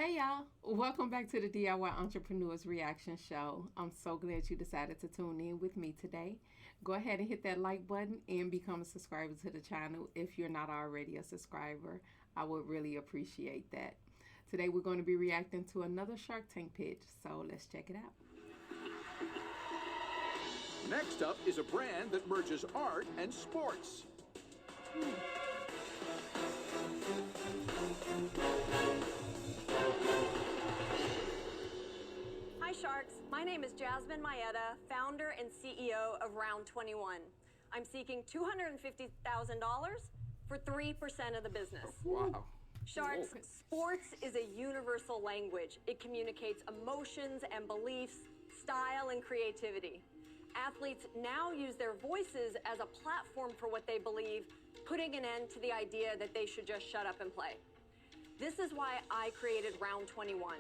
Hey y'all, welcome back to the DIY Entrepreneurs Reaction Show. I'm so glad you decided to tune in with me today. Go ahead and hit that like button and become a subscriber to the channel if you're not already a subscriber. I would really appreciate that. Today we're going to be reacting to another Shark Tank pitch, so let's check it out. Next up is a brand that merges art and sports. Hi Sharks, my name is Jasmine Maeda, founder and CEO of Round21. I'm seeking $250,000 for 3% of the business. Wow. Sharks, sports is a universal language. It communicates emotions and beliefs, style and creativity. Athletes now use their voices as a platform for what they believe, putting an end to the idea that they should just shut up and play. This is why I created Round21.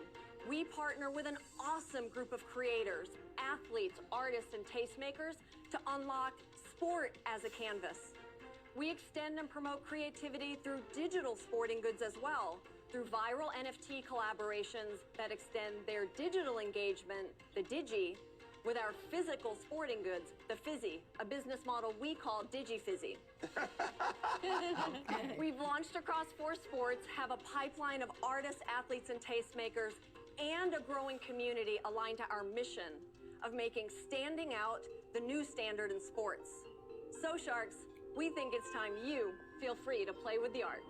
We partner with an awesome group of creators, athletes, artists, and tastemakers to unlock sport as a canvas. We extend and promote creativity through digital sporting goods as well, through viral NFT collaborations that extend their digital engagement, the Digi, with our physical sporting goods, the Fizzy, a business model we call DigiFizzy. Okay. We've launched across 4 sports, have a pipeline of artists, athletes, and tastemakers, and a growing community aligned to our mission of making standing out the new standard in sports. So Sharks, we think it's time you feel free to play with the art.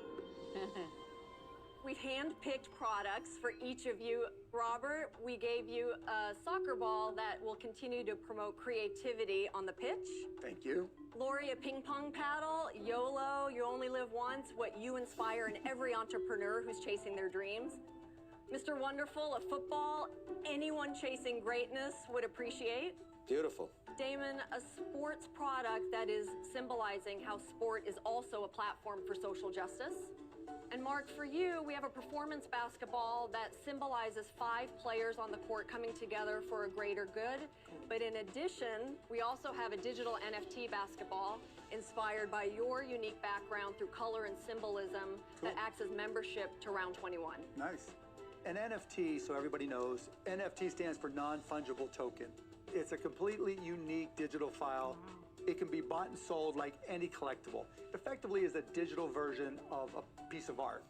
We've hand-picked products for each of you. Robert, we gave you a soccer ball that will continue to promote creativity on the pitch. Thank you. Lori, a ping pong paddle. YOLO, you only live once, what you inspire in every entrepreneur who's chasing their dreams. Mr. Wonderful, a football anyone chasing greatness would appreciate. Beautiful. Damon, a sports product that is symbolizing how sport is also a platform for social justice. And Mark, for you, we have a performance basketball that symbolizes 5 players on the court coming together for a greater good. But in addition, we also have a digital NFT basketball inspired by your unique background through color and symbolism that acts as membership to Round21. Nice. An NFT, so everybody knows, NFT stands for non-fungible token. It's a completely unique digital file. It can be bought and sold like any collectible. Effectively is a digital version of a piece of art.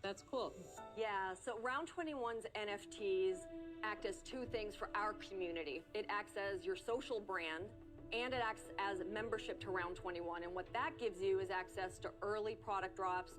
That's cool. Yeah, so Round21's NFTs act as 2 things for our community. It acts as your social brand, and it acts as membership to Round21. And what that gives you is access to early product drops,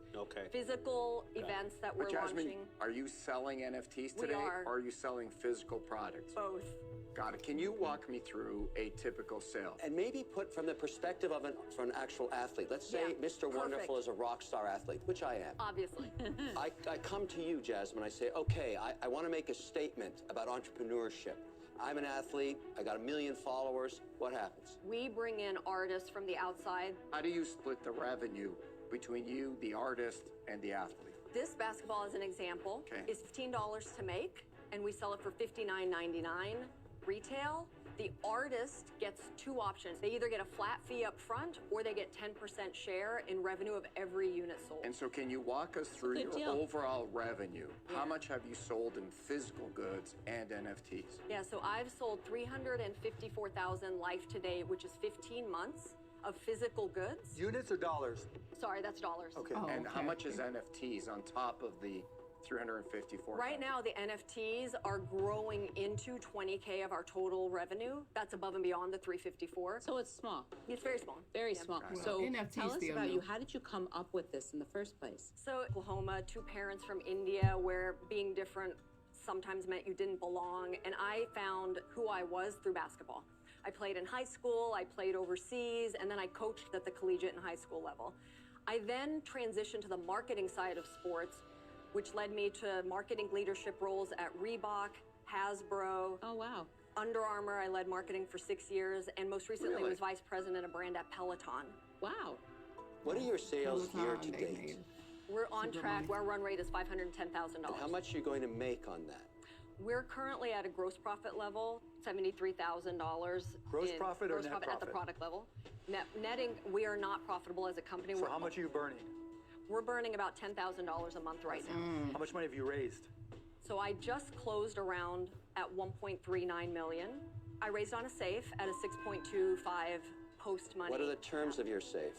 physical events that we're Jasmine, launching. are you selling NFTs today? are. Or are you selling physical products? Both. Got it. Can you walk me through a typical sale? And maybe put from the perspective of an actual athlete. Let's say Yeah, Mr. perfect. Wonderful is a rock star athlete, which I am. Obviously. I come to you, Jasmine. I say, okay, I want to make a statement about entrepreneurship. I'm an athlete. I got 1 million followers. What happens? We bring in artists from the outside. How do you split the revenue between you, the artist, and the athlete? This basketball, as an example, is $15 to make, and we sell it for $59.99 retail. The artist gets 2 options. They either get a flat fee up front, or they get 10% share in revenue of every unit sold. And so can you walk us through Good your deal. overall revenue? How much have you sold in physical goods and NFTs? Yeah, so I've sold 354,000 life to date, which is 15 months of physical goods. Units or dollars? Sorry, that's dollars. Okay. Oh, And how okay. much is NFTs on top of the 354? Right now, the NFTs are growing into 20K of our total revenue. That's above and beyond the 354. So it's small, It's very small. very Yeah. small. Well, So NFTs tell us still about new. you. How did you come up with this in the first place? So Oklahoma, 2 parents from India, where being different sometimes meant you didn't belong. And I found who I was through basketball. I played in high school, I played overseas, and then I coached at the collegiate and high school level. I then transitioned to the marketing side of sports, which led me to marketing leadership roles at Reebok, Hasbro, Oh, wow. Under Armour. I led marketing for 6 years, and most recently Really? was vice president of brand at Peloton. Wow. What are your sales year Peloton, to they date? made. We're on Super track. money. Our run rate is $510,000. And how much are you going to make on that? We're currently at a gross profit level, $73,000. Gross profit or gross net profit at the profit? product level. Netting, we are not profitable as a company. So how much are you burning? We're burning about $10,000 a month right now. How much money have you raised? So I just closed a round at 1.39 million. I raised on a safe at a 6.25 post money. What are the terms of your safe?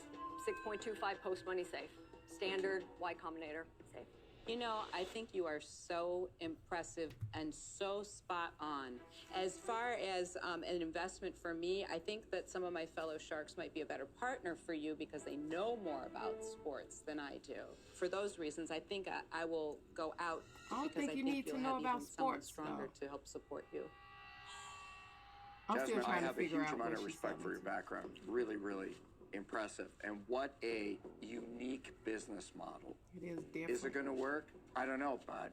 6.25 post money safe. Standard Y Combinator safe. You know, I think you are so impressive and so spot on. As far as an investment for me, I think that some of my fellow sharks might be a better partner for you because they know more about sports than I do. For those reasons, I think I will go out I don't because think you need to you'll know have about even someone sports, stronger though. to help support you. I'm still Jasmine, I trying to have a figure huge out amount what of she's respect for your background. Really, really impressive. And what a unique business model. It is different. Is it going to work? I don't know, but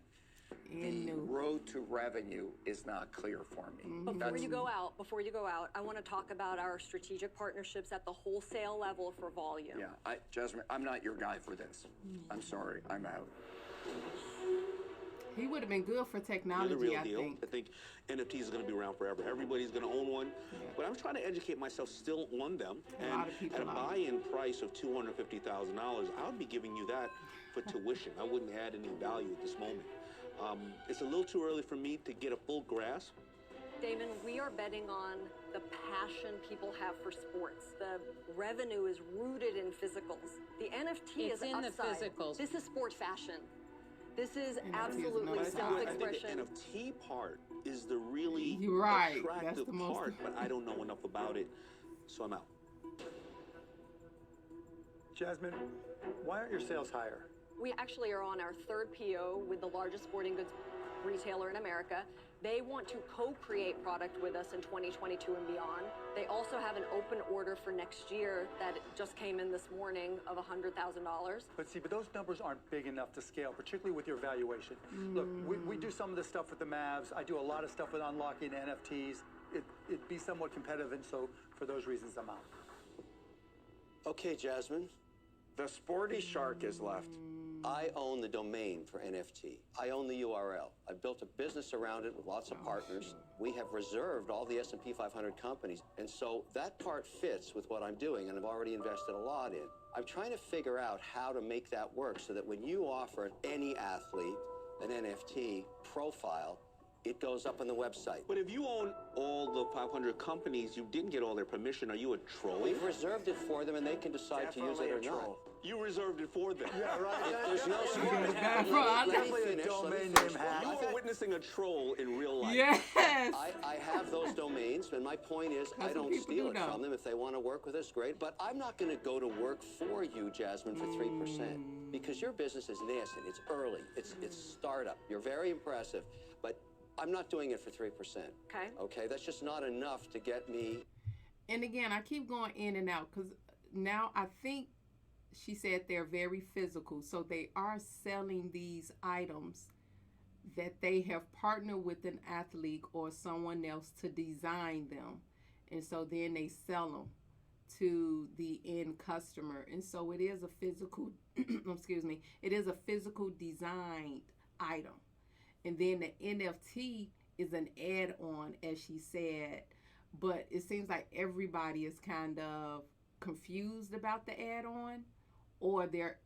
the road to revenue is not clear for me. Before you go out, I want to talk about our strategic partnerships at the wholesale level for volume. Yeah, Jasmine, I'm not your guy for this. I'm sorry, I'm out. He would have been good for You're technology, the real I deal. think. I think NFTs is going to be around forever. Everybody's going to own one. But I'm trying to educate myself still on them. A And lot of people at a are. buy-in price of $250,000, I would be giving you that for tuition. I wouldn't add any value at this moment. It's a little too early for me to get a full grasp. Damon, we are betting on the passion people have for sports. The revenue is rooted in physicals. The NFT It's is in the upside. physicals. This is sport fashion. This is NFT is absolutely another But side. I think self-expression. the NFT part is the really You're right. That's attractive the most- part, but I don't know enough about it, so I'm out. Jasmine, why aren't your sales higher? We actually are on our third PO with the largest sporting goods retailer in America. They want to co-create product with us in 2022 and beyond. They also have an open order for next year that just came in this morning of $100,000. But those numbers aren't big enough to scale, particularly with your valuation. Look, we do some of this stuff with the Mavs. I do a lot of stuff with unlocking NFTs. It'd be somewhat competitive, and so for those reasons, I'm out. Okay, Jasmine. The sporty shark is left. I own the domain for NFT. I own the URL. I've built a business around it with lots of partners. We have reserved all the S&P 500 companies. And so that part fits with what I'm doing, and I've already invested a lot in. I'm trying to figure out how to make that work so that when you offer any athlete an NFT profile, it goes up on the website. But if you own all the 500 companies, you didn't get all their permission. Are you a troll? We've reserved it for them, and they can decide to use it or not. You reserved it for them. Yeah, right. There's no I Let me Definitely a finish. domain Let me name finish. hack. You were witnessing a troll in real life. Yes. I have those domains, and my point is I That's what don't people steal do it now. from them. If they want to work with us, great. But I'm not going to go to work for you, Jasmine, for 3%, because your business is nascent. It's early. It's startup. You're very impressive, but I'm not doing it for 3%. Okay. Okay, that's just not enough to get me. And again, I keep going in and out because now I think she said they're very physical. So they are selling these items that they have partnered with an athlete or someone else to design them. And so then they sell them to the end customer. And so it is a physical, it is a physical designed item. And then the NFT is an add-on, as she said. But it seems like everybody is kind of confused about the add-on, or they're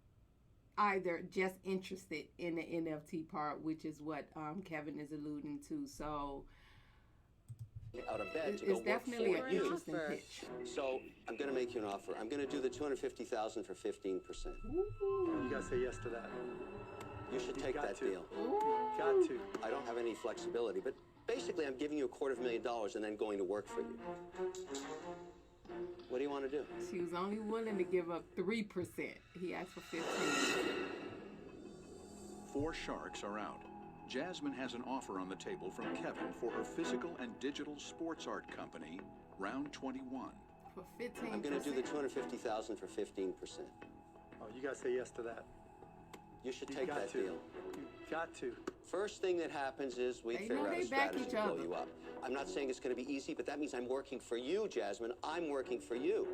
either just interested in the NFT part, which is what Kevin is alluding to. So Out of bed to it's go definitely work an for you. interesting pitch. So I'm going to make you an offer. I'm going to do the $250,000 for 15%. You gotta say yes to that. You should take got that to. deal. Got to. I don't have any flexibility, but basically I'm giving you $250,000 and then going to work for you. What do you want to do? She was only willing to give up 3%. He asked for 15%. 4 sharks are out. Jasmine has an offer on the table from Kevin for her physical and digital sports art company, round21. For 15%. I'm going to do the $250,000 for 15%. Oh, you gotta say yes to that. You should You take got that to. deal. You got to. First thing that happens is we They figure know out they a back strategy each to blow other. you up. I'm not saying it's going to be easy, but that means I'm working for you, Jasmine. I'm working for you.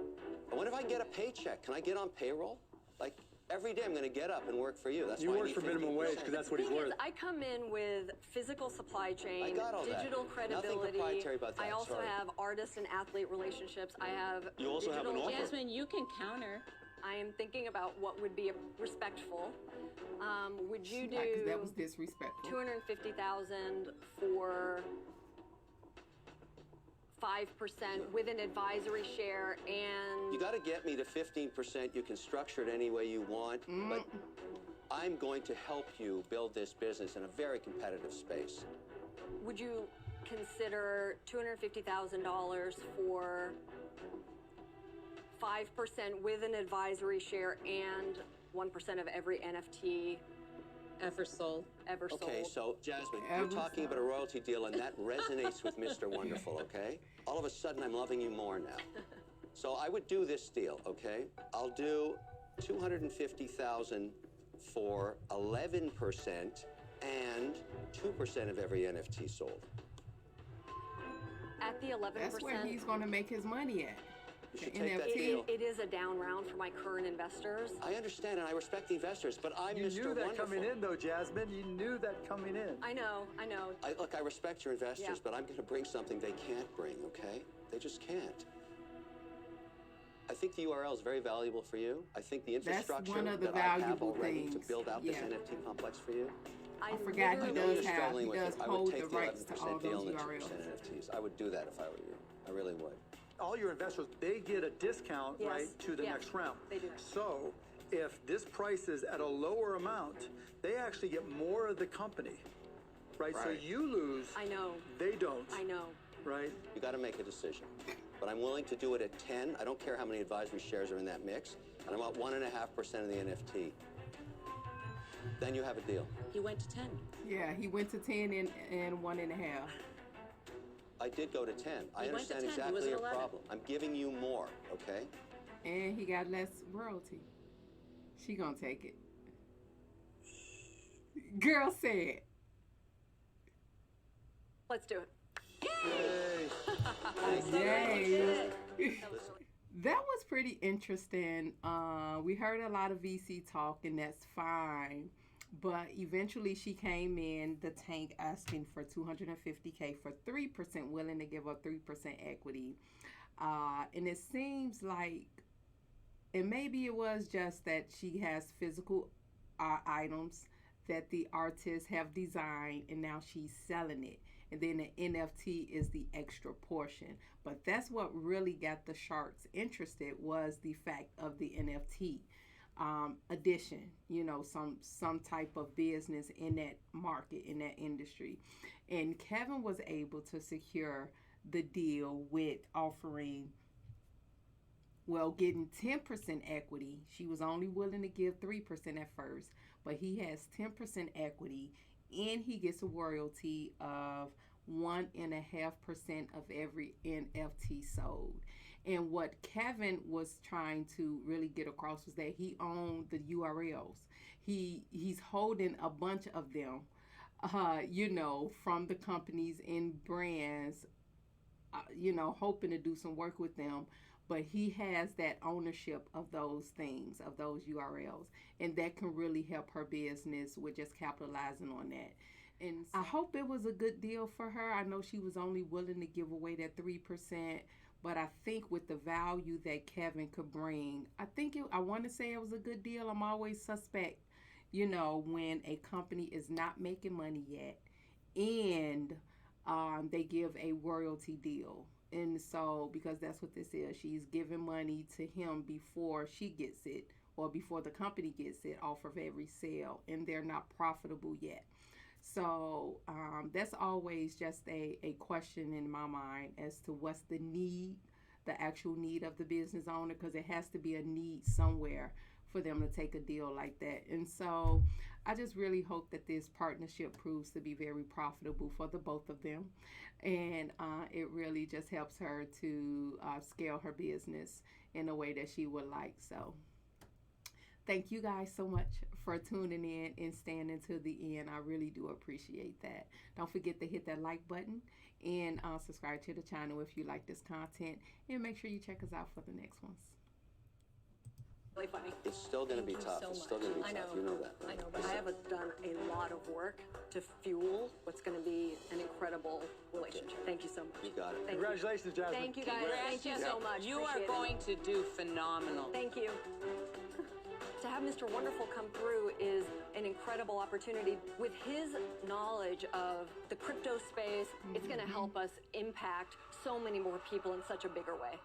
I wonder if I can get a paycheck. Can I get on payroll? Like, every day I'm going to get up and work for you. That's You why I work need for minimum 15%. wage because that's what he's Thing is, worth. I come in with physical supply chain, I got all that. digital Nothing credibility. proprietary about that, I also sorry. have artist and athlete relationships. I have You also have an digital- offer. Jasmine, you can counter. I am thinking about what would be respectful. Would you do? Because that was disrespectful. 250,000 for 5% with an advisory share, and You got to get me to 15%. You can structure it any way you want, but I'm going to help you build this business in a very competitive space. would you consider $250,000 for 5% with an advisory share and 1% of every NFT Ever sold. ever sold? Okay, so Jasmine, you're talking about a royalty deal, and that resonates with Mr. Wonderful, okay? All of a sudden, I'm loving you more now. So I would do this deal, okay? I'll do 250,000 for 11% and 2% of every NFT sold. At the 11%. That's where he's going to make his money at. You should The take that NFT. deal. It is a down round for my current investors. I understand, and I respect the investors, but I'm You Mr. knew that Wonderful. coming in, though, Jasmine. You knew that coming in. I know. Look, I respect your investors, Yeah. but I'm going to bring something they can't bring, okay? They just can't. I think the URL is very valuable for you. I think the That's infrastructure one of the that I have valuable already to things. build out this Yeah. NFT complex for you. I forgot he I know does you're have, struggling he with does it. I hold would the take the rights to all 11% deal those and the URLs. 2% NFTs. I would do that if I were you. I really would. All your investors, they get a discount, Yes. right, to the Yes. next round. They do. So if this price is at a lower amount, they actually get more of the company, right? So Right. you lose, I know. they don't, I know. right? You got to make a decision. But I'm willing to do it at 10. I don't care how many advisory shares are in that mix. And I want 1.5% of the NFT. Then you have a deal. He went to 10. Yeah, he went to 10 and 1.5. I did go to 10. I He went to understand 10. He exactly was at your 11. problem. I'm giving you more, okay? And he got less royalty. She gonna take it. Girl said. Let's do it. Yay. That was pretty interesting. We heard a lot of VC talk, and that's fine. But eventually she came in the tank asking for $250K for 3%, willing to give up 3% equity. And it seems like, and maybe it was just that she has physical items that the artists have designed, and now she's selling it. And then the NFT is the extra portion. But that's what really got the sharks interested, was the fact of the NFT addition, you know, some type of business in that market, in that industry. And Kevin was able to secure the deal with offering, well, getting 10% equity. She was only willing to give 3% at first, but he has 10% equity, and he gets a royalty of 1.5% of every NFT sold. And what Kevin was trying to really get across was that he owned the URLs. He's holding a bunch of them, you know, from the companies and brands, you know, hoping to do some work with them. But he has that ownership of those things, of those URLs. And that can really help her business with just capitalizing on that. And so I hope it was a good deal for her. I know she was only willing to give away that 3%. But I think with the value that Kevin could bring, I want to say it was a good deal. I'm always suspect, you know, when a company is not making money yet and they give a royalty deal. And so, because that's what this is, she's giving money to him before she gets it, or before the company gets it off of every sale, and they're not profitable yet. So that's always just a question in my mind as to what's the need, the actual need of the business owner, because it has to be a need somewhere for them to take a deal like that. And so I just really hope that this partnership proves to be very profitable for the both of them. And it really just helps her to scale her business in a way that she would like. So thank you guys so much for tuning in and staying until the end. I really do appreciate that. Don't forget to hit that like button and subscribe to the channel if you like this content. And make sure you check us out for the next ones. Really funny. It's still going to be Thank you tough. so It's still much. going to be I tough. know. You know that, right? I know, but I have done a lot of work to fuel what's going to be an incredible relationship. Thank you so much. You got it. Thank Congratulations, Jasmine. Thank you guys. Thank you so much. You are Appreciate it. going to do phenomenal. Thank you. have Mr. Wonderful come through is an incredible opportunity. With his knowledge of the crypto space, it's going to help us impact so many more people in such a bigger way.